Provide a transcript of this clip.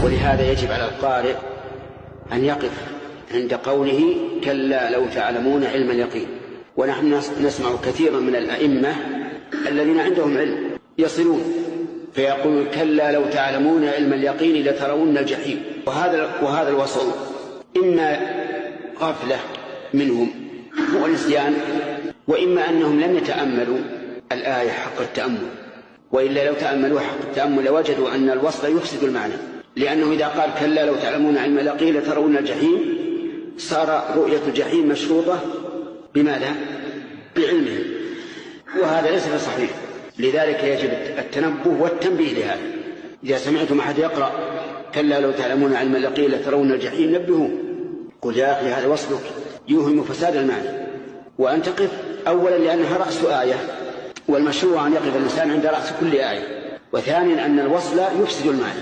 ولهذا يجب على القارئ أن يقف عند قوله كلا لو تعلمون علم اليقين. ونحن نسمع كثيرا من الأئمة الذين عندهم علم يصلون فيقول كلا لو تعلمون علم اليقين لترون الجحيم. وهذا الوصل إما غفلة منهم ونسيان، وإما أنهم لم يتأملوا الآية حق التأمل، وإلا لو تأملوا حق التأمل لوجدوا أن الوصل يفسد المعنى، لأنه إذا قال كلا لو تعلمون علم اليقين لترون الجحيم صار رؤية الجحيم مشروطة بماذا؟ بعلمه، وهذا ليس بصحيح. لذلك يجب التنبه والتنبيه لهذا. إذا سمعتم أحد يقرأ كلا لو تعلمون علم اليقين لترون الجحيم نبهوا، قل يا أخي هذا وصلك يوهم فساد المعنى. وأن تقف أولا لأنها رأس آية، والمشروع أن يقف الإنسان عند رأس كل آية، وثانيا أن الوصل يفسد المعنى.